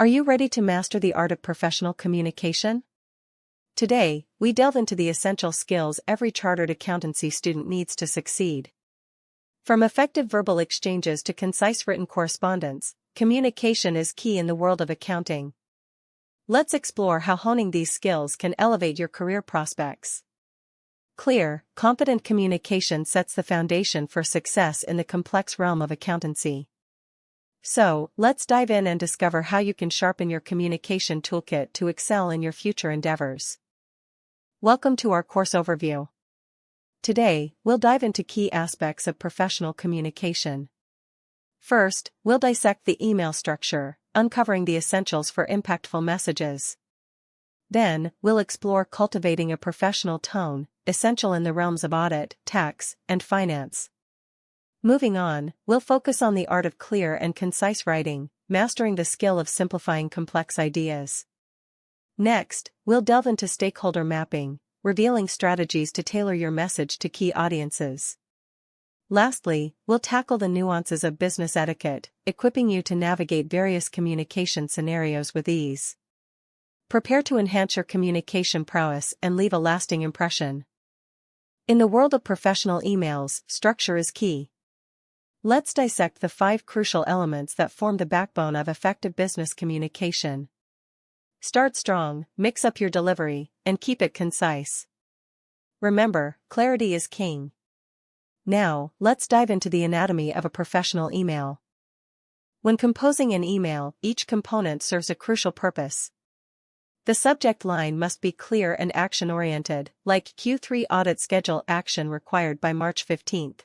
Are you ready to master the art of professional communication? Today, we delve into the essential skills every chartered accountancy student needs to succeed. From effective verbal exchanges to concise written correspondence, communication is key in the world of accounting. Let's explore how honing these skills can elevate your career prospects. Clear, confident communication sets the foundation for success in the complex realm of accountancy. So, let's dive in and discover how you can sharpen your communication toolkit to excel in your future endeavors. Welcome to our course overview. Today, we'll dive into key aspects of professional communication. First, we'll dissect the email structure, uncovering the essentials for impactful messages. Then, we'll explore cultivating a professional tone, essential in the realms of audit, tax, and finance. Moving on, we'll focus on the art of clear and concise writing, mastering the skill of simplifying complex ideas. Next, we'll delve into stakeholder mapping, revealing strategies to tailor your message to key audiences. Lastly, we'll tackle the nuances of business etiquette, equipping you to navigate various communication scenarios with ease. Prepare to enhance your communication prowess and leave a lasting impression. In the world of professional emails, structure is key. Let's dissect the 5 crucial elements that form the backbone of effective business communication. Start strong, mix up your delivery, and keep it concise. Remember, clarity is king. Now, let's dive into the anatomy of a professional email. When composing an email, each component serves a crucial purpose. The subject line must be clear and action-oriented, like Q3 audit schedule action required by March 15th.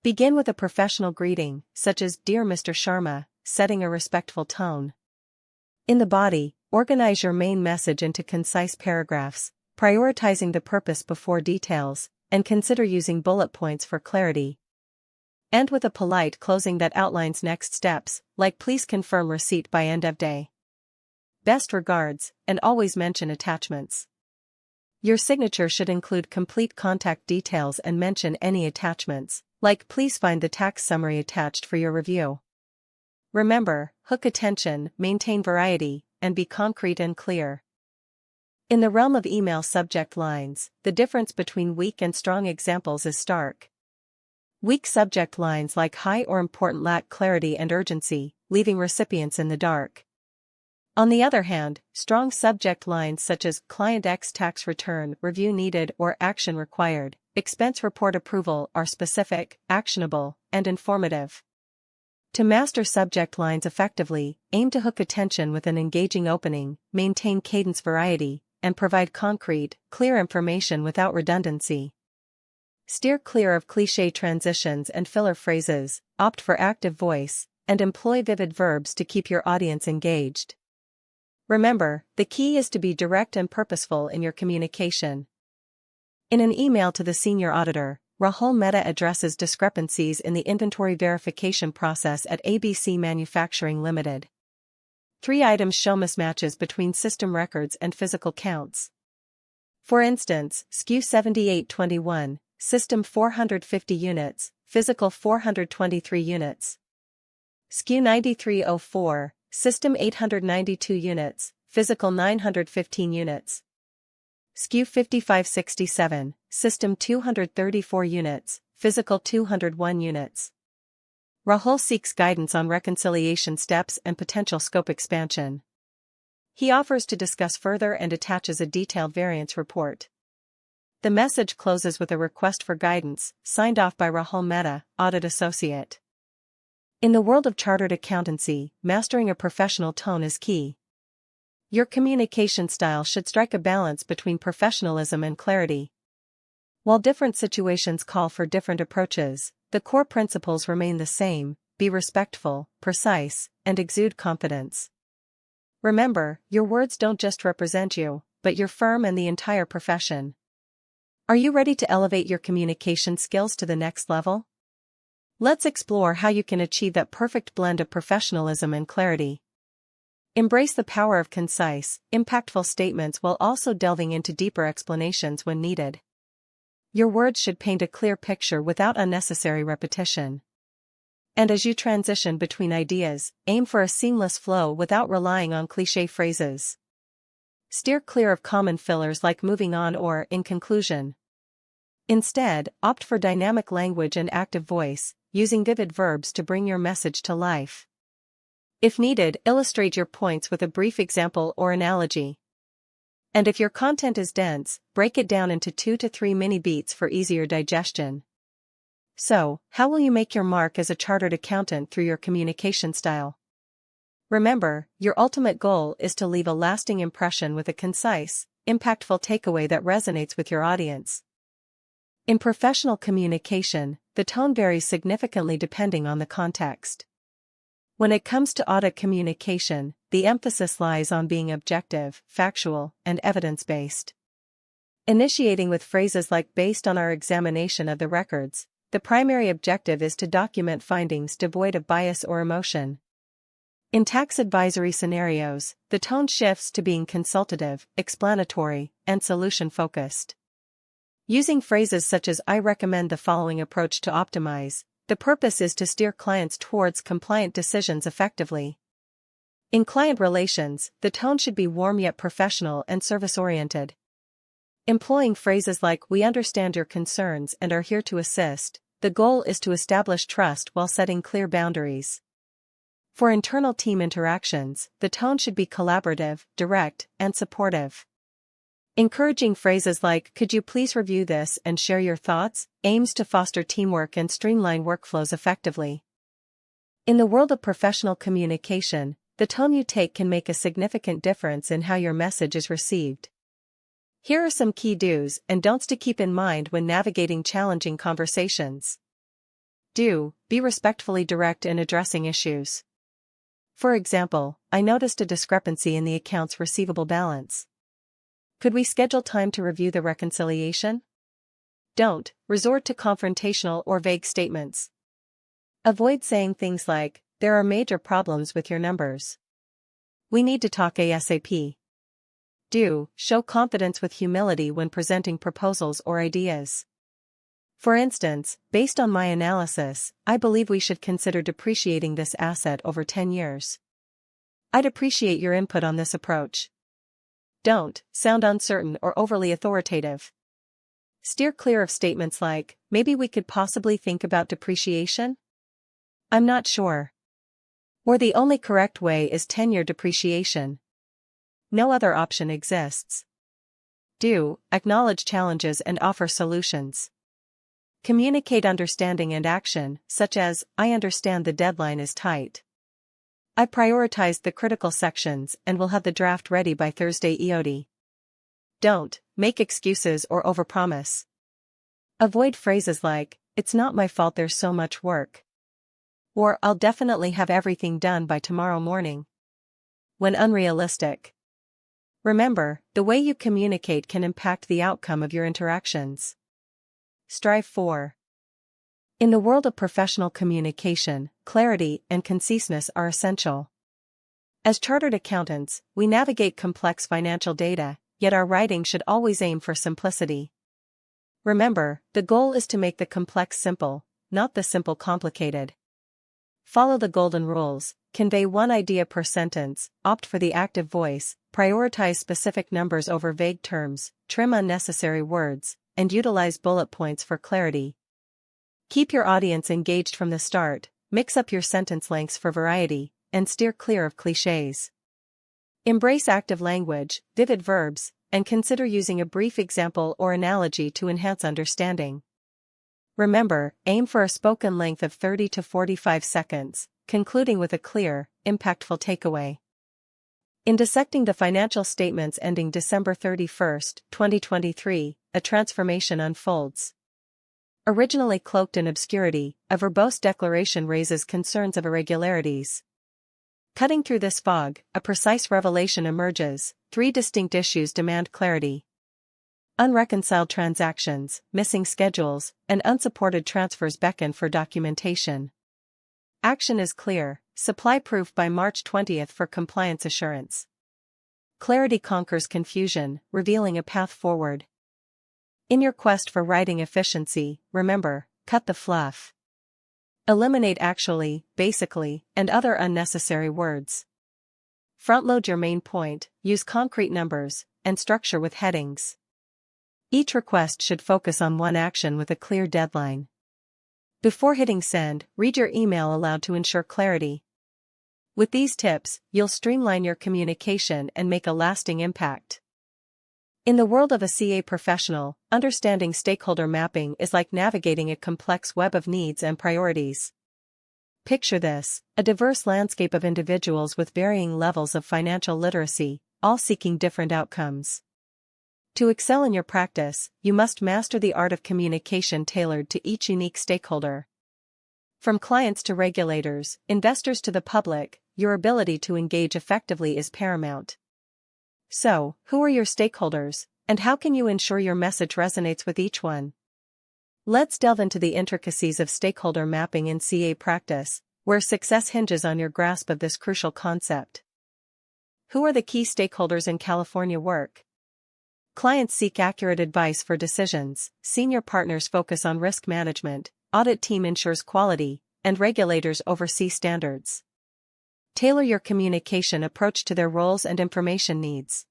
Begin with a professional greeting, such as "Dear Mr. Sharma," setting a respectful tone. In the body, organize your main message into concise paragraphs, prioritizing the purpose before details, and consider using bullet points for clarity. End with a polite closing that outlines next steps, like "Please confirm receipt by end of day. Best regards," and always mention attachments. Your signature should include complete contact details and mention any attachments, like "Please find the tax summary attached for your review." Remember, hook attention, maintain variety, and be concrete and clear. In the realm of email subject lines, the difference between weak and strong examples is stark. Weak subject lines like "high" or "important" lack clarity and urgency, leaving recipients in the dark. On the other hand, strong subject lines such as "Client X tax return, review needed," or "action required," "expense report approval" are specific, actionable, and informative. To master subject lines effectively, aim to hook attention with an engaging opening, maintain cadence variety, and provide concrete, clear information without redundancy. Steer clear of cliché transitions and filler phrases, opt for active voice, and employ vivid verbs to keep your audience engaged. Remember, the key is to be direct and purposeful in your communication. In an email to the senior auditor, Rahul Mehta addresses discrepancies in the inventory verification process at ABC Manufacturing Limited. 3 items show mismatches between system records and physical counts. For instance, SKU 7821, system 450 units, physical 423 units. SKU 9304, system 892 units, physical 915 units. SKU 5567, system 234 units, physical 201 units. Rahul seeks guidance on reconciliation steps and potential scope expansion. He offers to discuss further and attaches a detailed variance report. The message closes with a request for guidance, signed off by Rahul Mehta, Audit Associate. In the world of chartered accountancy, mastering a professional tone is key. Your communication style should strike a balance between professionalism and clarity. While different situations call for different approaches, the core principles remain the same: be respectful, precise, and exude confidence. Remember, your words don't just represent you, but your firm and the entire profession. Are you ready to elevate your communication skills to the next level? Let's explore how you can achieve that perfect blend of professionalism and clarity. Embrace the power of concise, impactful statements while also delving into deeper explanations when needed. Your words should paint a clear picture without unnecessary repetition. And as you transition between ideas, aim for a seamless flow without relying on cliché phrases. Steer clear of common fillers like moving on or in conclusion. Instead, opt for dynamic language and active voice, using vivid verbs to bring your message to life. If needed, illustrate your points with a brief example or analogy. And if your content is dense, break it down into 2 to 3 mini beats for easier digestion. So, how will you make your mark as a chartered accountant through your communication style? Remember, your ultimate goal is to leave a lasting impression with a concise, impactful takeaway that resonates with your audience. In professional communication, the tone varies significantly depending on the context. When it comes to audit communication, the emphasis lies on being objective, factual, and evidence-based. Initiating with phrases like "based on our examination of the records," the primary objective is to document findings devoid of bias or emotion. In tax advisory scenarios, the tone shifts to being consultative, explanatory, and solution-focused. Using phrases such as "I recommend the following approach to optimize," the purpose is to steer clients towards compliant decisions effectively. In client relations, the tone should be warm yet professional and service-oriented. Employing phrases like "we understand your concerns and are here to assist," the goal is to establish trust while setting clear boundaries. For internal team interactions, the tone should be collaborative, direct, and supportive. Encouraging phrases like "could you please review this and share your thoughts," aims to foster teamwork and streamline workflows effectively. In the world of professional communication, the tone you take can make a significant difference in how your message is received. Here are some key do's and don'ts to keep in mind when navigating challenging conversations. Do: be respectfully direct in addressing issues. For example, "I noticed a discrepancy in the accounts receivable balance. Could we schedule time to review the reconciliation?" Don't resort to confrontational or vague statements. Avoid saying things like, "There are major problems with your numbers. We need to talk ASAP." Do show confidence with humility when presenting proposals or ideas. For instance, "Based on my analysis, I believe we should consider depreciating this asset over 10 years. I'd appreciate your input on this approach." Don't sound uncertain or overly authoritative. Steer clear of statements like, "Maybe we could possibly think about depreciation? I'm not sure." Or "the only correct way is 10-year depreciation. No other option exists." Do acknowledge challenges and offer solutions. Communicate understanding and action, such as, "I understand the deadline is tight. I prioritized the critical sections and will have the draft ready by Thursday EOD." Don't make excuses or overpromise. Avoid phrases like, "It's not my fault there's so much work," or "I'll definitely have everything done by tomorrow morning," when unrealistic. Remember, the way you communicate can impact the outcome of your interactions. Strive for. In the world of professional communication, clarity and conciseness are essential. As chartered accountants, we navigate complex financial data, yet our writing should always aim for simplicity. Remember, the goal is to make the complex simple, not the simple complicated. Follow the golden rules: convey one idea per sentence, opt for the active voice, prioritize specific numbers over vague terms, trim unnecessary words, and utilize bullet points for clarity. Keep your audience engaged from the start, mix up your sentence lengths for variety, and steer clear of clichés. Embrace active language, vivid verbs, and consider using a brief example or analogy to enhance understanding. Remember, aim for a spoken length of 30 to 45 seconds, concluding with a clear, impactful takeaway. In dissecting the financial statements ending December 31, 2023, a transformation unfolds. Originally cloaked in obscurity, a verbose declaration raises concerns of irregularities. Cutting through this fog, a precise revelation emerges: 3 distinct issues demand clarity. Unreconciled transactions, missing schedules, and unsupported transfers beckon for documentation. Action is clear: supply proof by March 20 for compliance assurance. Clarity conquers confusion, revealing a path forward. In your quest for writing efficiency, remember, cut the fluff. Eliminate actually, basically, and other unnecessary words. Front-load your main point, use concrete numbers, and structure with headings. Each request should focus on one action with a clear deadline. Before hitting send, read your email aloud to ensure clarity. With these tips, you'll streamline your communication and make a lasting impact. In the world of a CA professional, understanding stakeholder mapping is like navigating a complex web of needs and priorities. Picture this: a diverse landscape of individuals with varying levels of financial literacy, all seeking different outcomes. To excel in your practice, you must master the art of communication tailored to each unique stakeholder. From clients to regulators, investors to the public, your ability to engage effectively is paramount. So, who are your stakeholders, and how can you ensure your message resonates with each one? Let's delve into the intricacies of stakeholder mapping in CA practice, where success hinges on your grasp of this crucial concept. Who are the key stakeholders in California work? Clients seek accurate advice for decisions, senior partners focus on risk management, audit team ensures quality, and regulators oversee standards. Tailor your communication approach to their roles and information needs.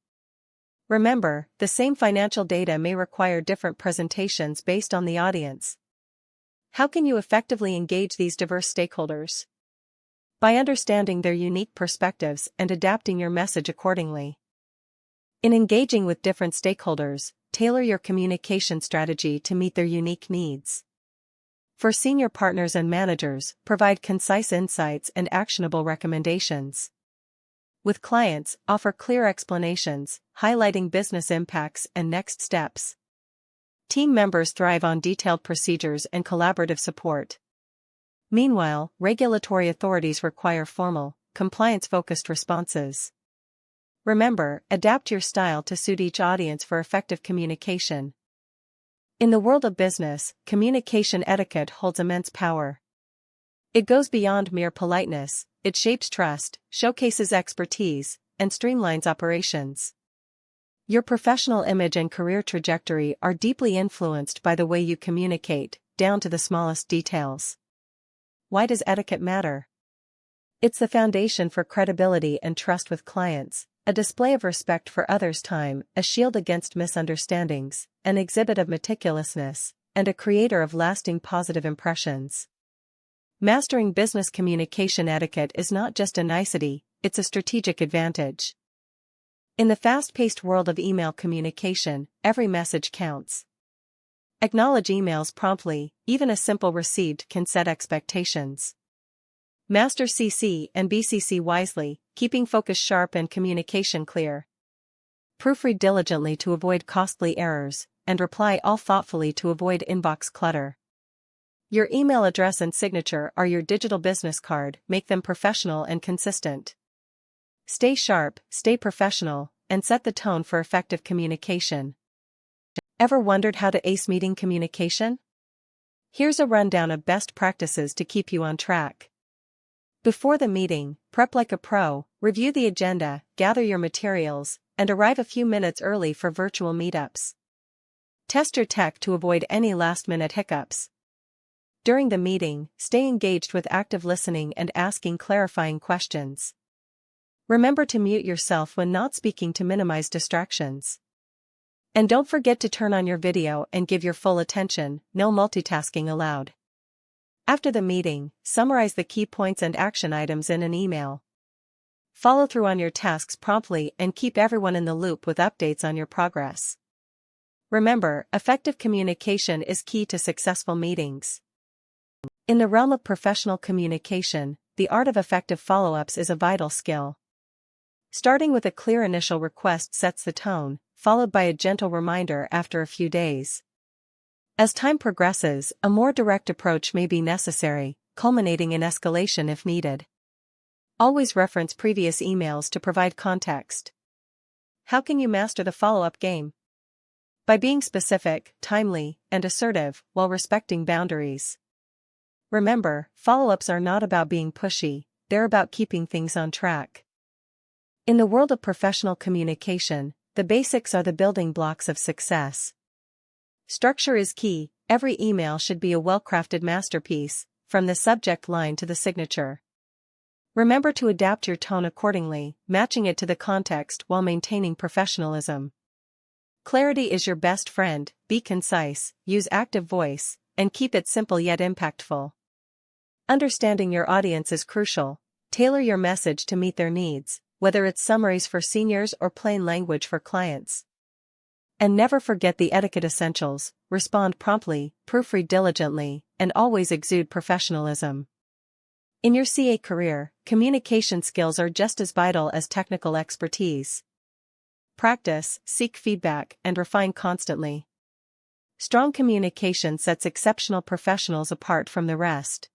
Remember, the same financial data may require different presentations based on the audience. How can you effectively engage these diverse stakeholders? By understanding their unique perspectives and adapting your message accordingly. In engaging with different stakeholders, tailor your communication strategy to meet their unique needs. For senior partners and managers, provide concise insights and actionable recommendations. With clients, offer clear explanations, highlighting business impacts and next steps. Team members thrive on detailed procedures and collaborative support. Meanwhile, regulatory authorities require formal, compliance-focused responses. Remember, adapt your style to suit each audience for effective communication. In the world of business, communication etiquette holds immense power. It goes beyond mere politeness, it shapes trust, showcases expertise, and streamlines operations. Your professional image and career trajectory are deeply influenced by the way you communicate, down to the smallest details. Why does etiquette matter? It's the foundation for credibility and trust with clients, a display of respect for others' time, a shield against misunderstandings, an exhibit of meticulousness, and a creator of lasting positive impressions. Mastering business communication etiquette is not just a nicety, it's a strategic advantage. In the fast-paced world of email communication, every message counts. Acknowledge emails promptly, even a simple received can set expectations. Master CC and BCC wisely, keeping focus sharp and communication clear. Proofread diligently to avoid costly errors, and reply all thoughtfully to avoid inbox clutter. Your email address and signature are your digital business card, make them professional and consistent. Stay sharp, stay professional, and set the tone for effective communication. Ever wondered how to ace meeting communication? Here's a rundown of best practices to keep you on track. Before the meeting, prep like a pro, review the agenda, gather your materials, and arrive a few minutes early for virtual meetups. Test your tech to avoid any last-minute hiccups. During the meeting, stay engaged with active listening and asking clarifying questions. Remember to mute yourself when not speaking to minimize distractions. And don't forget to turn on your video and give your full attention, no multitasking allowed. After the meeting, summarize the key points and action items in an email. Follow through on your tasks promptly and keep everyone in the loop with updates on your progress. Remember, effective communication is key to successful meetings. In the realm of professional communication, the art of effective follow-ups is a vital skill. Starting with a clear initial request sets the tone, followed by a gentle reminder after a few days. As time progresses, a more direct approach may be necessary, culminating in escalation if needed. Always reference previous emails to provide context. How can you master the follow-up game? By being specific, timely, and assertive, while respecting boundaries. Remember, follow-ups are not about being pushy, they're about keeping things on track. In the world of professional communication, the basics are the building blocks of success. Structure is key, every email should be a well-crafted masterpiece, from the subject line to the signature. Remember to adapt your tone accordingly, matching it to the context while maintaining professionalism. Clarity is your best friend. Be concise, use active voice, and keep it simple yet impactful. Understanding your audience is crucial. Tailor your message to meet their needs, whether it's summaries for seniors or plain language for clients. And never forget the etiquette essentials: respond promptly, proofread diligently, and always exude professionalism. In your CA career, communication skills are just as vital as technical expertise. Practice, seek feedback, and refine constantly. Strong communication sets exceptional professionals apart from the rest.